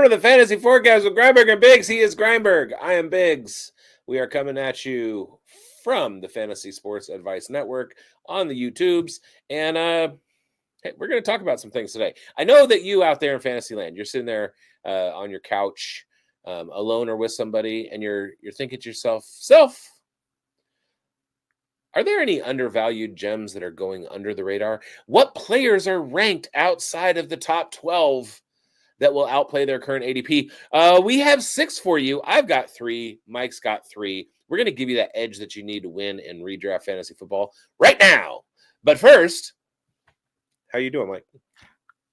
on with the Fantasy Forecast with Grindberg and bigz. He is Grindberg. I am bigz. We are coming at you from the Fantasy Sports Advice Network on the YouTubes. And hey, we're going to talk about some things today. I know that you out there in Fantasyland, you're sitting there on your couch alone or with somebody, and you're thinking to yourself, are there any undervalued gems that are going under the radar? What players are ranked outside of the top 12 that will outplay their current ADP? We have 6 for you. I've got 3. Mike's got 3. We're going to give you that edge that you need to win and redraft fantasy football right now. But first, how you doing, Mike?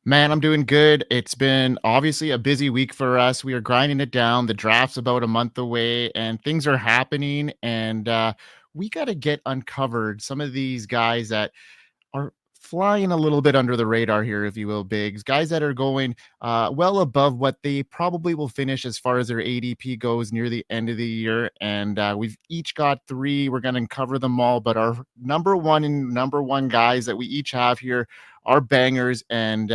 Man, I'm doing good. It's been obviously a busy week for us. We are grinding it down. The draft's about a month away and things are happening. And we got to get uncovered some of these guys that are flying a little bit under the radar here, if you will, bigz. Guys that are going well above what they probably will finish as far as their ADP goes near the end of the year. And we've each got 3. We're going to cover them all. But our number one guys that we each have here are bangers, and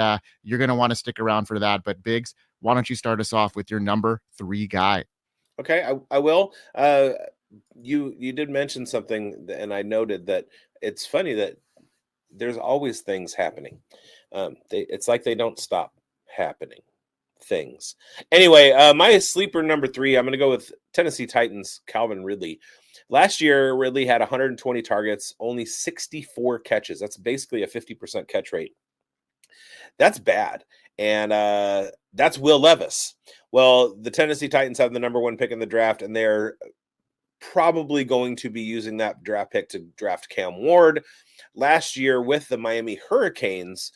you're going to want to stick around for that. But bigz, why don't you start us off with your number 3 guy? Okay, I will. You did mention something, and I noted that it's funny that there's always things happening. It's like they don't stop happening things. Anyway, my sleeper number 3, I'm going to go with Tennessee Titans, Calvin Ridley. Last year, Ridley had 120 targets, only 64 catches. That's basically a 50% catch rate. That's bad. And that's Will Levis. Well, the Tennessee Titans have the number 1 pick in the draft, and they're probably going to be using that draft pick to draft Cam Ward. Last year with the Miami Hurricanes,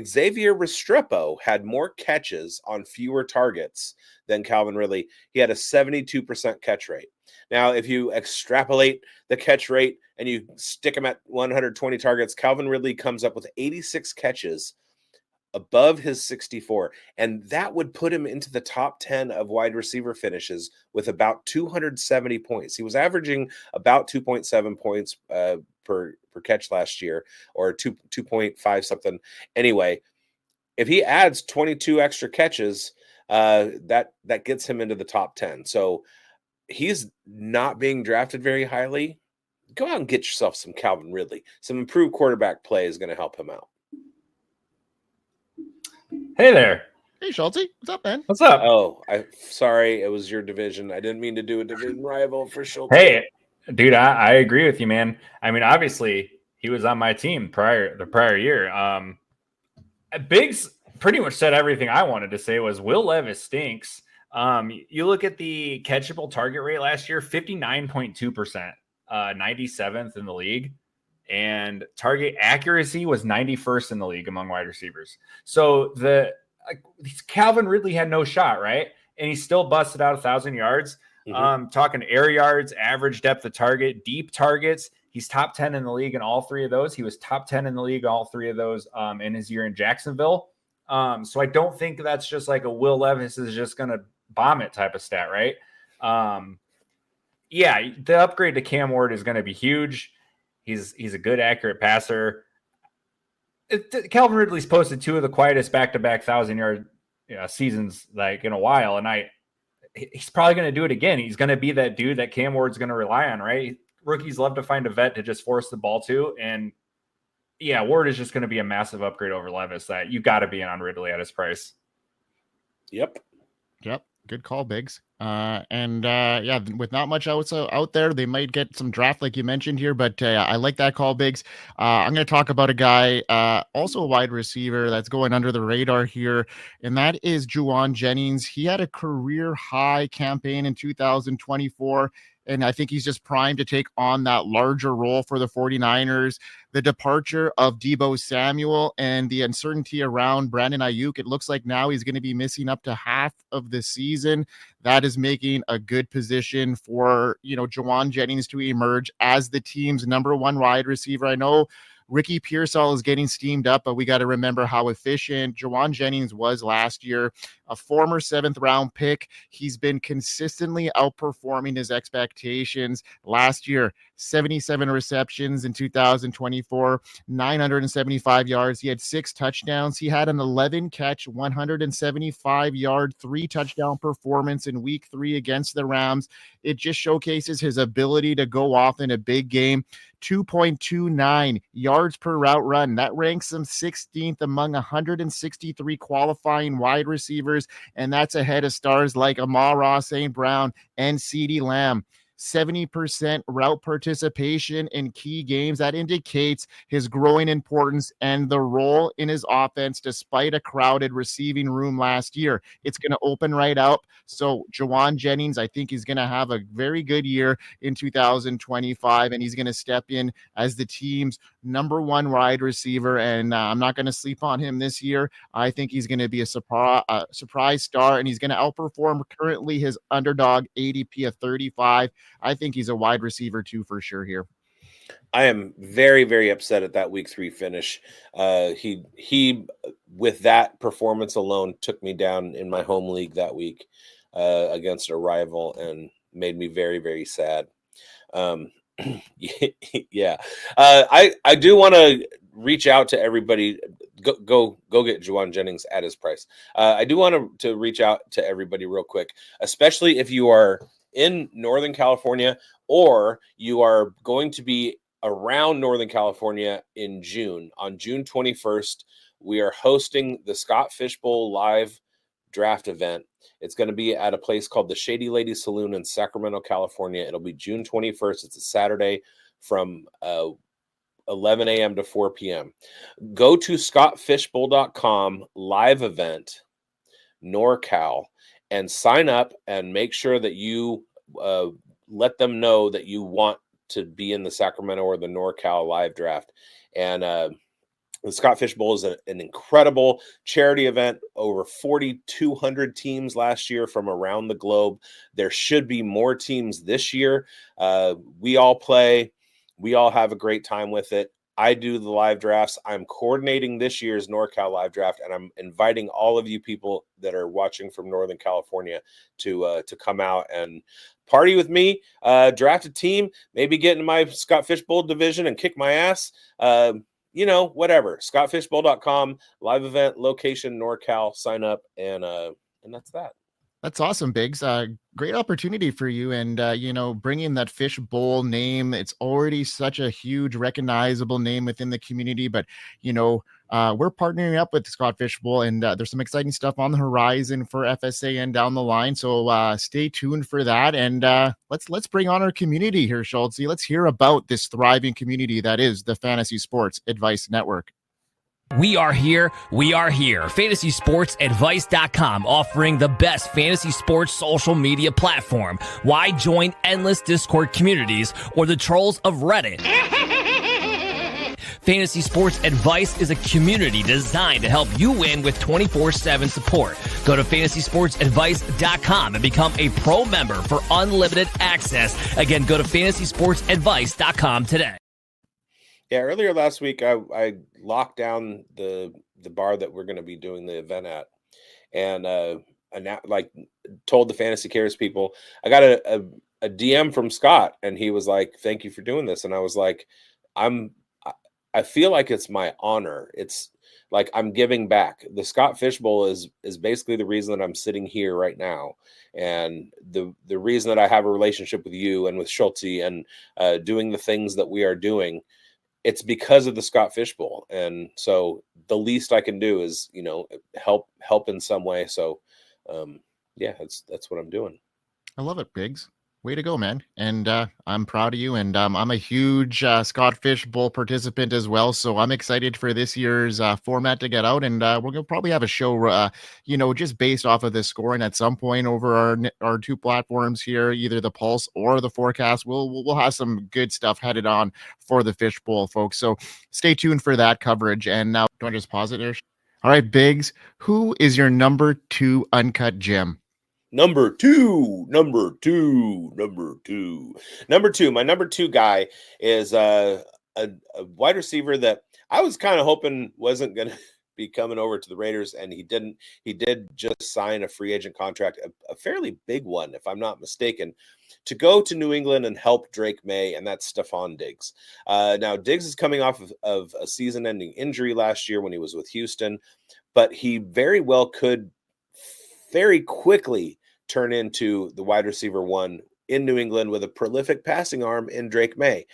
Xavier Restrepo had more catches on fewer targets than Calvin Ridley. He had a 72% catch rate. Now, if you extrapolate the catch rate and you stick him at 120 targets, Calvin Ridley comes up with 86 catches above his 64, and that would put him into the top 10 of wide receiver finishes with about 270 points. He was averaging about 2.7 points per catch last year, or 2.5 something. Anyway, if he adds 22 extra catches, that gets him into the top 10. So he's not being drafted very highly. Go out and get yourself some Calvin Ridley. Some improved quarterback play is going to help him out. Hey there. Hey, Schulte. What's up, man? What's up? Oh, sorry. It was your division. I didn't mean to do a division rival for Schulte. Hey, dude, I agree with you, man. I mean, obviously, he was on my team the prior year. bigz pretty much said everything I wanted to say. Was Will Levis stinks. You look at the catchable target rate last year, 59.2%, 97th in the league. And target accuracy was 91st in the league among wide receivers. So Calvin Ridley had no shot, right? And he still busted out 1,000 yards. Talking air yards, average depth of target, deep targets. He's top 10 in the league in all 3 of those. He was top 10 in the league, all 3 of those in his year in Jacksonville. So I don't think that's just like a Will Levis is just going to bomb it type of stat, right? Yeah, the upgrade to Cam Ward is going to be huge. He's a good, accurate passer. Calvin Ridley's posted 2 of the quietest back-to-back 1,000-yard seasons like in a while, and he's probably going to do it again. He's going to be that dude that Cam Ward's going to rely on, right? Rookies love to find a vet to just force the ball to, and yeah, Ward is just going to be a massive upgrade over Levis. That you got to be in on Ridley at his price. Yep. Good call, bigz. Yeah, with not much out there, they might get some draft like you mentioned here, but I like that call, bigz. I'm going to talk about a guy, also a wide receiver that's going under the radar here, and that is Jauan Jennings. He had a career high campaign in 2024. And I think he's just primed to take on that larger role for the 49ers. The departure of Deebo Samuel and the uncertainty around Brandon Ayuk, it looks like now he's going to be missing up to half of the season. That is making a good position for, Jauan Jennings to emerge as the team's number 1 wide receiver. I know Ricky Pearsall is getting steamed up, but we got to remember how efficient Jauan Jennings was last year, a former 7th-round pick. He's been consistently outperforming his expectations. Last year, 77 receptions in 2024, 975 yards. He had 6 touchdowns. He had an 11 catch, 175 yard, 3 touchdown performance in week 3 against the Rams. It just showcases his ability to go off in a big game. 2.29 yards per route run. That ranks him 16th among 163 qualifying wide receivers, and that's ahead of stars like Amon-Ra St. Brown and CeeDee Lamb. 70% route participation in key games. That indicates his growing importance and the role in his offense despite a crowded receiving room last year. It's going to open right up. So Jauan Jennings, I think he's going to have a very good year in 2025, and he's going to step in as the team's number 1 wide receiver, and I'm not going to sleep on him this year. I think he's going to be a surprise star, and he's going to outperform currently his underdog ADP of 35. I think he's a wide receiver 2 for sure here. I am very, very upset at that week 3 finish. He with that performance alone took me down in my home league that week against a rival and made me very, very sad. Yeah. I do want to reach out to everybody. Go get Jauan Jennings at his price. I do want to reach out to everybody real quick, especially if you are in Northern California or you are going to be around Northern California in June. On June 21st, we are hosting the Scott Fishbowl live draft event. It's going to be at a place called the Shady Lady Saloon in Sacramento, California. It'll be June 21st. It's a Saturday from 11 a.m. to 4 p.m. Go to scottfishbowl.com live event, NorCal, and sign up and make sure that you let them know that you want to be in the Sacramento or the NorCal live draft. And the Scott Fishbowl is an incredible charity event. Over 4,200 teams last year from around the globe. There should be more teams this year. We all play. We all have a great time with it. I do the live drafts. I'm coordinating this year's NorCal live draft, and I'm inviting all of you people that are watching from Northern California to come out and party with me, draft a team, maybe get into my Scott Fishbowl division and kick my ass. Whatever. scottfishbowl.com, live event, location, NorCal, sign up, and that's that. That's awesome, bigz. Great opportunity for you. And, bringing that Fish Bowl name, it's already such a huge recognizable name within the community. But, we're partnering up with Scott Fish Bowl, and there's some exciting stuff on the horizon for FSAN down the line. So stay tuned for that. And let's bring on our community here, Schultz. Let's hear about this thriving community that is the Fantasy Sports Advice Network. We are here. FantasySportsAdvice.com, offering the best fantasy sports social media platform. Why join endless Discord communities or the trolls of Reddit? Fantasy Sports Advice is a community designed to help you win with 24/7 support. Go to FantasySportsAdvice.com and become a pro member for unlimited access. Again, go to FantasySportsAdvice.com today. Yeah, earlier last week, I locked down the bar that we're going to be doing the event at, and told the Fantasy Cares people. I got a DM from Scott, and he was like, "Thank you for doing this," and I was like, I feel like it's my honor. It's like I'm giving back. The Scott Fishbowl is basically the reason that I'm sitting here right now, and the reason that I have a relationship with you and with Schultz and doing the things that we are doing. It's because of the Scott Fishbowl. And so the least I can do is, help in some way. So that's what I'm doing. I love it, bigz. Way to go, man. And I'm proud of you. And I'm a huge Scott Fishbowl participant as well. So I'm excited for this year's format to get out. And we're going to probably have a show, just based off of the scoring at some point over our 2 platforms here, either the Pulse or the Forecast. We'll have some good stuff headed on for the Fishbowl, folks. So stay tuned for that coverage. And now, do I just pause it there? All right, bigz. Who is your number 2 uncut gem? Number two. My number 2 guy is a wide receiver that I was kind of hoping wasn't going to be coming over to the Raiders, and he didn't. He did just sign a free agent contract, a fairly big one, if I'm not mistaken, to go to New England and help Drake May, and that's Stefon Diggs. Now, Diggs is coming off of a season-ending injury last year when he was with Houston, but he very well could very quickly turn into the wide receiver one in New England with a prolific passing arm in Drake May.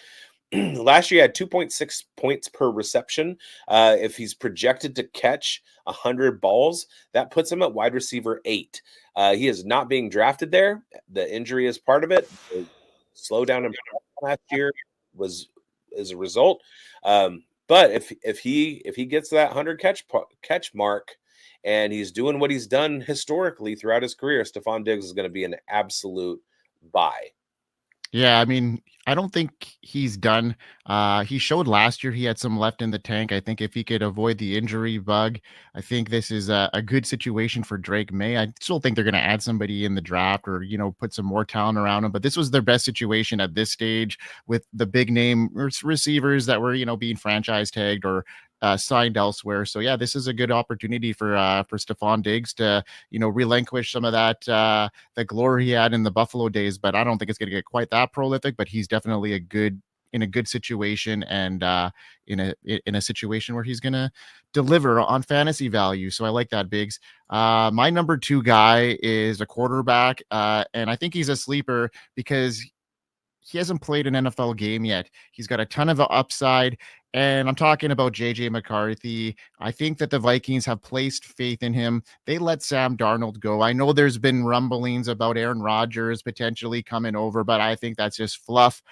Last year, he had 2.6 points per reception. If he's projected to catch 100 balls, that puts him at wide receiver 8. He is not being drafted there. The injury is part of it. The slowdown in last year is a result. But if he gets that 100 catch mark, and he's doing what he's done historically throughout his career, Stefon Diggs is going to be an absolute buy. Yeah, I mean, I don't think he's done. He showed last year he had some left in the tank. I think if he could avoid the injury bug, I think this is a good situation for Drake May. I still think they're going to add somebody in the draft or, put some more talent around him. But this was their best situation at this stage with the big name receivers that were, being franchise tagged or signed elsewhere. So yeah, this is a good opportunity for Stefon Diggs to relinquish some of that the glory he had in the Buffalo days. But I don't think it's going to get quite that prolific. But he's definitely in a good situation and in a situation where he's going to deliver on fantasy value. So I like that, Biggs. My number 2 guy is a quarterback, and I think he's a sleeper because he hasn't played an NFL game yet. He's got a ton of upside, and I'm talking about JJ McCarthy. I think that the Vikings have placed faith in him. They let Sam Darnold go. I know there's been rumblings about Aaron Rodgers potentially coming over, but I think that's just fluff.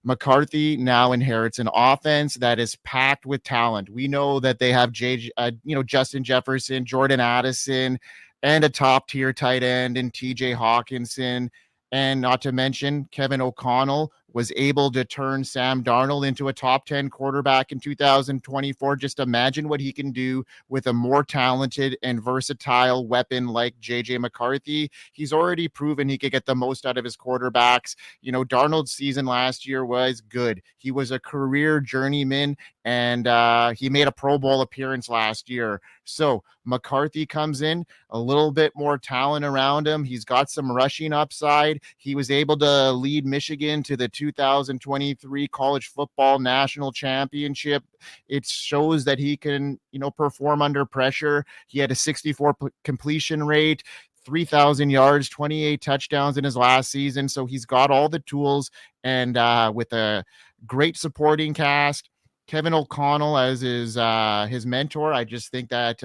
McCarthy now inherits an offense that is packed with talent. We know that they have Justin Jefferson, Jordan Addison, and a top-tier tight end in TJ Hawkinson. And not to mention, Kevin O'Connell was able to turn Sam Darnold into a top 10 quarterback in 2024. Just imagine what he can do with a more talented and versatile weapon like JJ McCarthy. He's already proven he could get the most out of his quarterbacks. Darnold's season last year was good. He was a career journeyman, and he made a Pro Bowl appearance last year. So McCarthy comes in, a little bit more talent around him. He's got some rushing upside. He was able to lead Michigan to the 2023 college football national championship. It shows that he can, perform under pressure. He had a 64 completion rate, 3,000 yards, 28 touchdowns in his last season. So he's got all the tools, and with a great supporting cast, Kevin O'Connell as his mentor, I just think that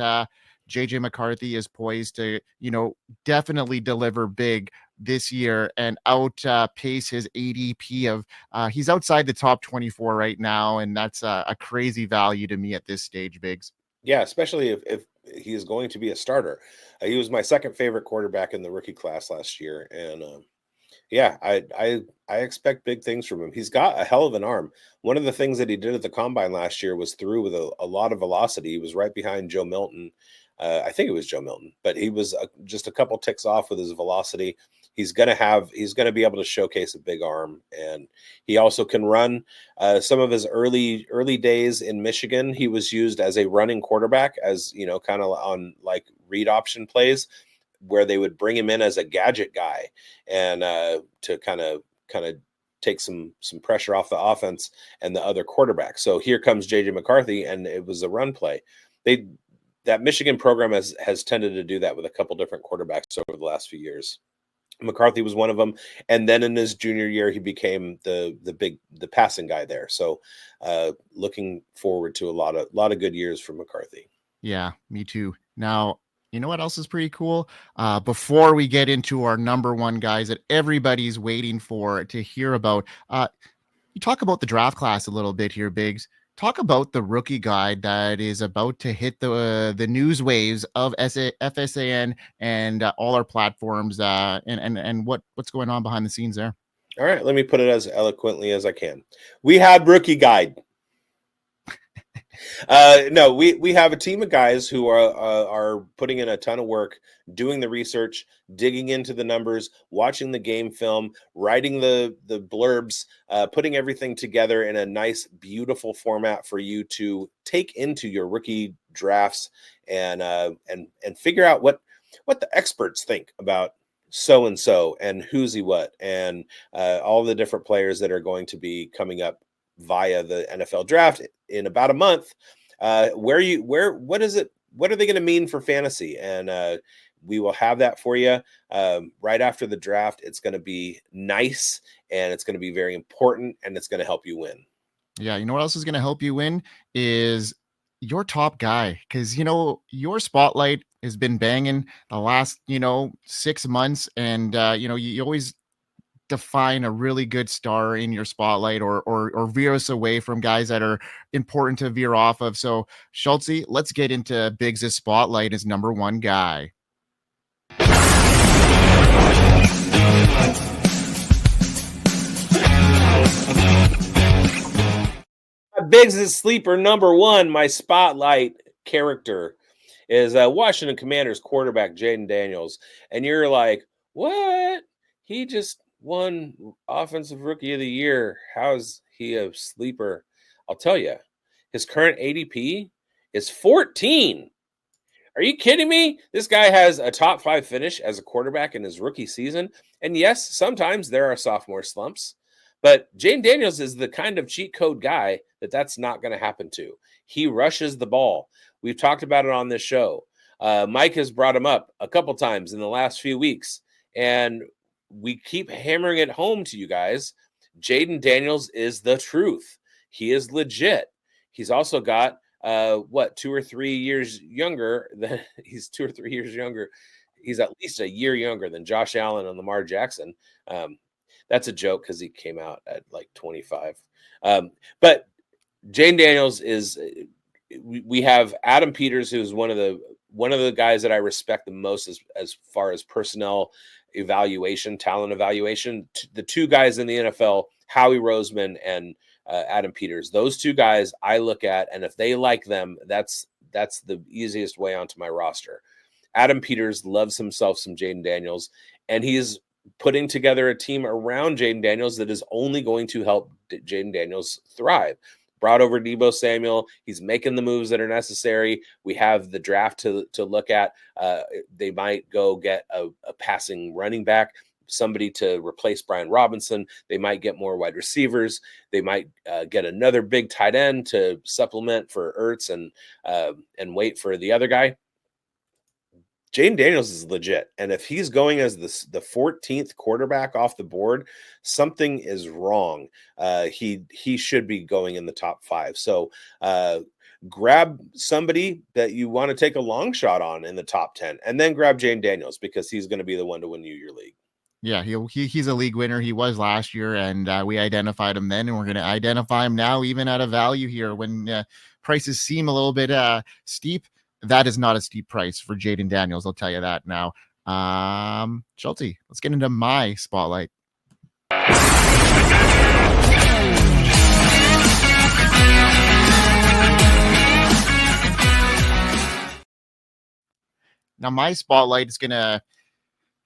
JJ McCarthy is poised to, definitely deliver big this year and outpace his ADP of he's outside the top 24 right now, and that's a crazy value to me at this stage, Biggs. Yeah, especially if he is going to be a starter. He was my second favorite quarterback in the rookie class last year, and yeah, I expect big things from him. He's got a hell of an arm. One of the things that he did at the combine last year was through with a lot of velocity. He was right behind Joe Milton. I think it was Joe Milton, but he was just a couple ticks off with his velocity. He's going to be able to showcase a big arm, and he also can run. Some of his early days in Michigan, he was used as a running quarterback, as kind of on like read option plays, where they would bring him in as a gadget guy and to kind of take some pressure off the offense and the other quarterback. So here comes JJ McCarthy, and it was a run play. That Michigan program has tended to do that with a couple different quarterbacks over the last few years. McCarthy was one of them, and then in his junior year, he became the passing guy there. So, looking forward to a lot of good years for McCarthy. Yeah, me too. Now, you know what else is pretty cool? Before we get into our number 1 guys that everybody's waiting for to hear about, you talk about the draft class a little bit here, Biggs. Talk about the rookie guide that is about to hit the news waves of FSAN and all our platforms, and what's going on behind the scenes there. All right, let me put it as eloquently as I can. We have rookie guide. No, we have a team of guys who are putting in a ton of work, doing the research, digging into the numbers, watching the game film, writing the blurbs, putting everything together in a nice, beautiful format for you to take into your rookie drafts and figure out what the experts think about so and who's he what, and all the different players that are going to be coming up via the NFL draft in about a month. What is it? What are they going to mean for fantasy? And we will have that for you right after the draft. It's going to be nice, and it's going to be very important, and it's going to help you win. Yeah, you know what else is going to help you win is your top guy, because your spotlight has been banging the last 6 months, and you always define a really good star in your spotlight or veer us away from guys that are important to veer off of. So Schultze, let's get into bigz' spotlight as number one guy. bigz' sleeper number one, my spotlight character is Washington Commanders quarterback Jayden Daniels. And you're like, what? He just won offensive rookie of the year. How's he a sleeper? I'll tell you, his current ADP is 14. Are you kidding me? This guy has a top 5 finish as a quarterback in his rookie season. And yes, sometimes there are sophomore slumps, but Jayden Daniels is the kind of cheat code guy that's not going to happen to. He rushes the ball. We've talked about it on this show. Mike has brought him up a couple times in the last few weeks, and we keep hammering it home to you guys. Jayden Daniels is the truth. He is legit. He's also got 2 or 3 years younger than he's 2 or 3 years younger. He's at least a year younger than Josh Allen and Lamar Jackson. That's a joke because he came out at like 25. But Jayden Daniels is. We have Adam Peters, who's one of the guys that I respect the most as far as personnel evaluation, talent evaluation. The 2 guys in the NFL, Howie Roseman and Adam Peters. Those 2 guys I look at, and if they like them, that's the easiest way onto my roster. Adam Peters loves himself some Jayden Daniels, and he's putting together a team around Jayden Daniels that is only going to help Jayden Daniels thrive. Brought over Deebo Samuel. He's making the moves that are necessary. We have the draft to look at. They might go get a passing running back, somebody to replace Brian Robinson. They might get more wide receivers. They might get another big tight end to supplement for Ertz and wait for the other guy. Jayden Daniels is legit. And if he's going as the 14th quarterback off the board, something is wrong. He should be going in the top 5. So grab somebody that you want to take a long shot on in the top 10, and then grab Jayden Daniels, because he's going to be the one to win you your league. Yeah, he's a league winner. He was last year, and we identified him then, and we're going to identify him now, even at a value here when prices seem a little bit steep. That is not a steep price for Jayden Daniels. I'll tell you that now. Schultze, let's get into my spotlight. Now, my spotlight is going to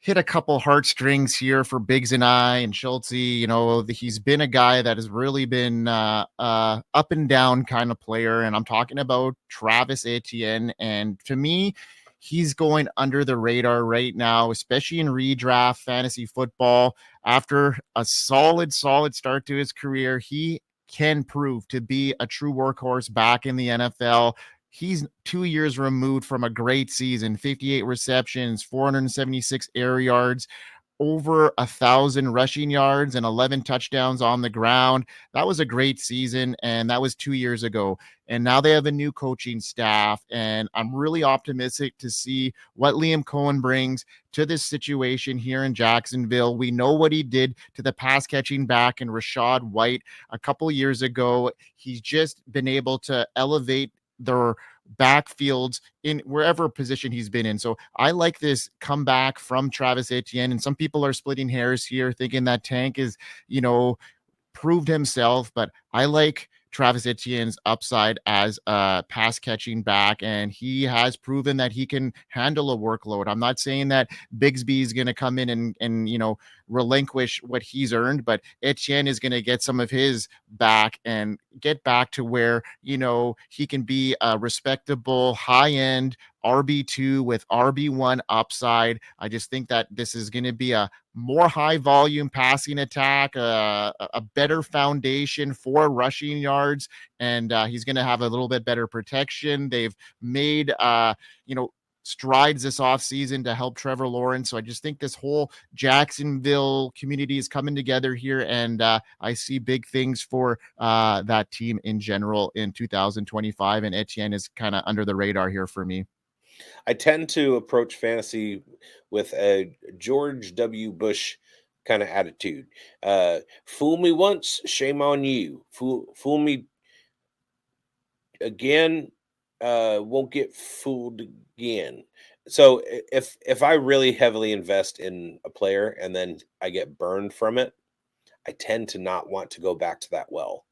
hit a couple heartstrings here for bigz and I and Schultze. He's been a guy that has really been up and down kind of player, and I'm talking about Travis Etienne. And to me, he's going under the radar right now, especially in redraft fantasy football. After a solid start to his career, he can prove to be a true workhorse back in the NFL. He's 2 years removed from a great season, 58 receptions, 476 air yards, over 1,000 rushing yards, and 11 touchdowns on the ground. That was a great season, and that was 2 years ago. And now they have a new coaching staff, and I'm really optimistic to see what Liam Cohen brings to this situation here in Jacksonville. We know what he did to the pass-catching back and Rachaad White a couple years ago. He's just been able to elevate their backfields in wherever position he's been in. So I like this comeback from Travis Etienne, and some people are splitting hairs here thinking that Tank is, proved himself, but I like Travis Etienne's upside as a pass catching back, and he has proven that he can handle a workload. I'm not saying that Bigsby is going to come in and relinquish what he's earned, but Etienne is going to get some of his back and get back to where, he can be a respectable high end RB2 with RB1 upside. I just think that this is going to be a more high volume passing attack, a better foundation for rushing yards, and he's going to have a little bit better protection. They've made, strides this offseason to help Trevor Lawrence. So I just think this whole Jacksonville community is coming together here, and I see big things for that team in general in 2025, and Etienne is kind of under the radar here for me. I tend to approach fantasy with a George W. Bush kind of attitude. Fool me once, shame on you. Fool me again, won't get fooled again. So if I really heavily invest in a player and then I get burned from it, I tend to not want to go back to that well.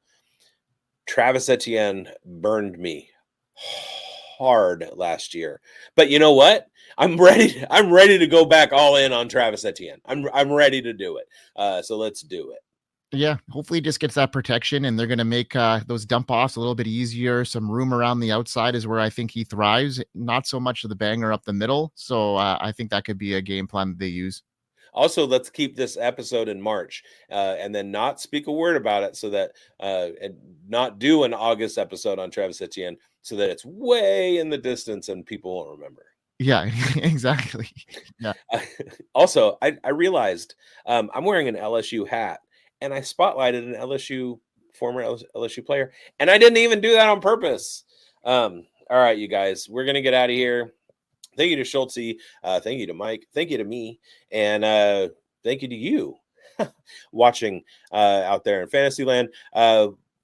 Travis Etienne burned me hard last year, but you know what? I'm ready to go back all in on Travis Etienne. I'm ready to do it. So let's do it. Yeah, hopefully he just gets that protection, and they're going to make those dump offs a little bit easier. Some room around the outside is where I think he thrives, not so much of the banger up the middle. So I think that could be a game plan that they use. Also, let's keep this episode in March and then not speak a word about it, so that and not do an August episode on Travis Etienne, so that it's way in the distance and people won't remember. Yeah, exactly. Yeah. Also, I realized I'm wearing an LSU hat, and I spotlighted an former LSU player, and I didn't even do that on purpose. All right, you guys, we're going to get out of here. Thank you to Schultze. Thank you to Mike. Thank you to me. And thank you to you watching out there in Fantasyland.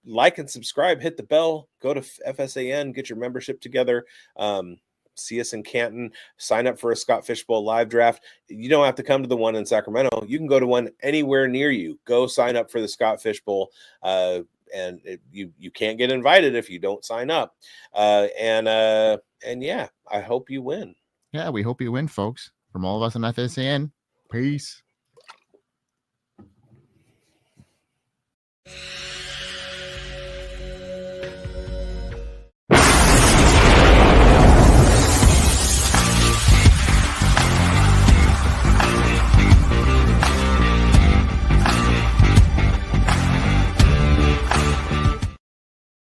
Like and subscribe, hit the bell, go to FSAN, get your membership together. See us in Canton, sign up for a Scott Fishbowl live draft. You don't have to come to the one in Sacramento. You can go to one anywhere near you. Go sign up for the Scott Fishbowl. And you can't get invited if you don't sign up. And yeah, I hope you win. Yeah, we hope you win, folks. From all of us on FSAN, peace.